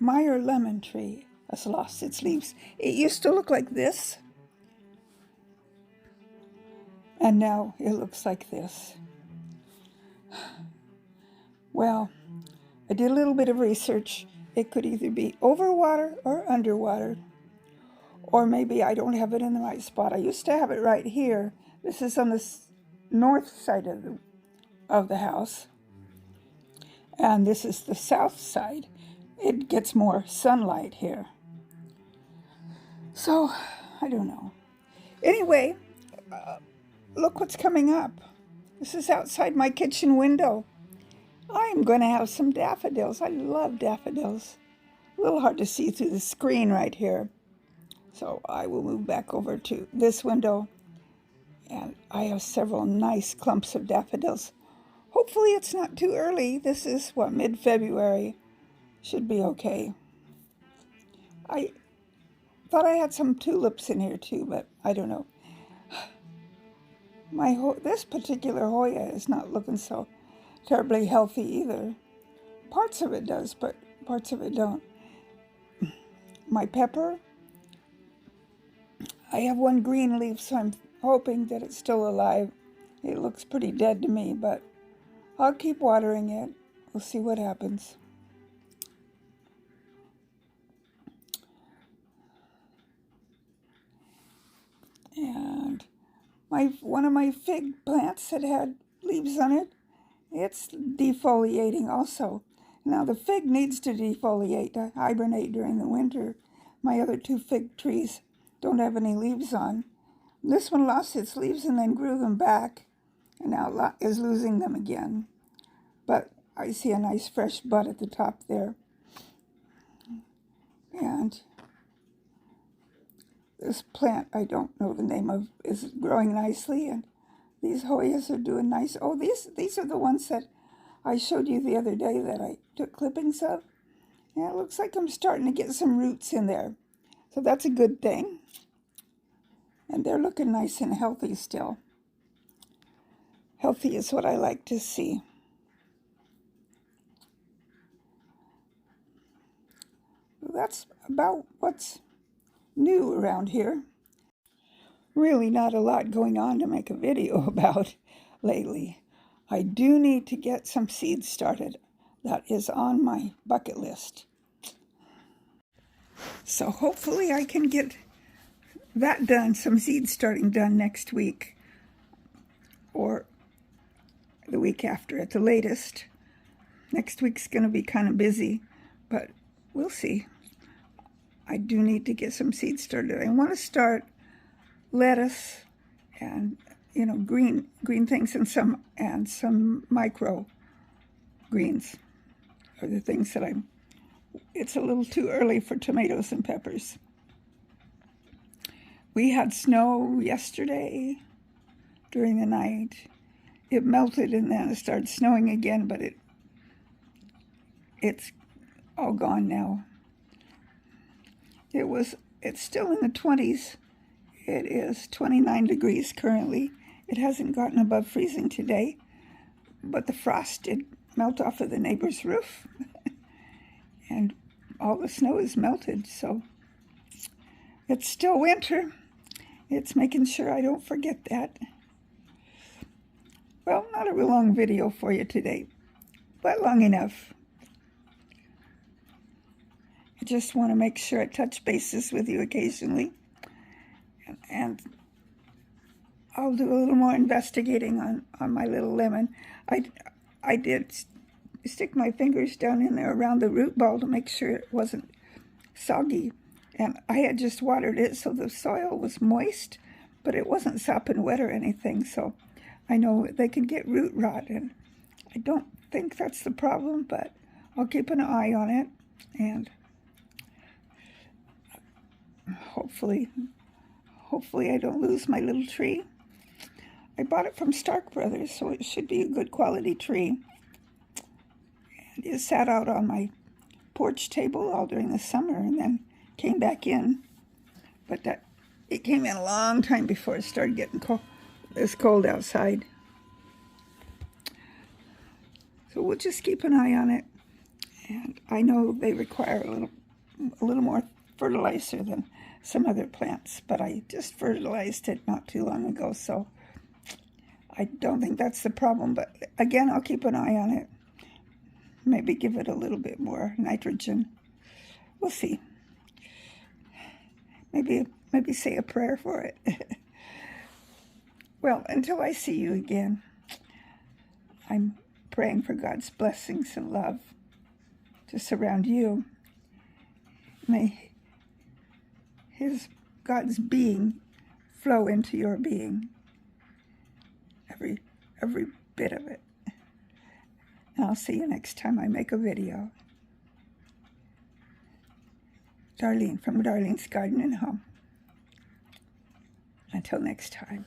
Meyer lemon tree has lost its leaves. It used to look like this, and now it looks like this. Well, I did a little bit of research. It could either be overwater or underwater, or maybe I don't have it in the right spot. I used to have it right here. This is on the north side of the house, and this is the south side. It gets more sunlight here. So, I don't know. Anyway, look what's coming up. This is outside my kitchen window. I'm going to have some daffodils. I love daffodils. A little hard to see through the screen right here. So I will move back over to this window. And I have several nice clumps of daffodils. Hopefully it's not too early. This is, what, mid-February. Should be okay. I thought I had some tulips in here too, but I don't know. This particular Hoya is not looking so terribly healthy either. Parts of it does, but parts of it don't. My pepper, I have one green leaf, so I'm hoping that it's still alive. It looks pretty dead to me, but I'll keep watering it. We'll see what happens. And one of my fig plants that had leaves on it, it's defoliating also. Now the fig needs to defoliate, to hibernate during the winter. My other two fig trees don't have any leaves on. This one lost its leaves and then grew them back, and now is losing them again. But I see a nice fresh bud at the top there. And this plant, I don't know the name of, is growing nicely, and these Hoyas are doing nice. Oh, these are the ones that I showed you the other day that I took clippings of. Yeah, it looks like I'm starting to get some roots in there. So that's a good thing. And they're looking nice and healthy still. Healthy is what I like to see. Well, that's about what's new around here. Really not a lot going on to make a video about lately. I do need to get some seeds started. That is on my bucket list. So hopefully I can get that done, some seed starting done next week or the week after at the latest. Next week's going to be kind of busy, but we'll see. I do need to get some seeds started. I want to start lettuce and, you know, green things and some micro greens are the things that it's a little too early for tomatoes and peppers. We had snow yesterday during the night. It melted and then it started snowing again, but it's all gone now. It's still in the 20s. It is 29 degrees currently. It hasn't gotten above freezing today, but the frost did melt off of the neighbor's roof. And all the snow is melted, so it's still winter. It's making sure I don't forget that. Well, not a real long video for you today, but long enough. I just want to make sure I touch bases with you occasionally. And I'll do a little more investigating on my little lemon. I did stick my fingers down in there around the root ball to make sure it wasn't soggy. And I had just watered it so the soil was moist, but it wasn't sopping wet or anything. So I know they can get root rot, and I don't think that's the problem, but I'll keep an eye on it. And hopefully I don't lose my little tree. I bought it from Stark Brothers, so it should be a good quality tree. And it sat out on my porch table all during the summer and then came back in. But it came in a long time before it started getting this cold outside. So we'll just keep an eye on it And I know they require a little more fertilizer than some other plants, but I just fertilized it not too long ago, so I don't think that's the problem. But again, I'll keep an eye on it. Maybe give it a little bit more nitrogen. We'll see. Maybe say a prayer for it. Well, until I see you again, I'm praying for God's blessings and love to surround you. May God's being flow into your being, every bit of it. And I'll see you next time I make a video. Darlene from Darlene's Garden and Home. Until next time.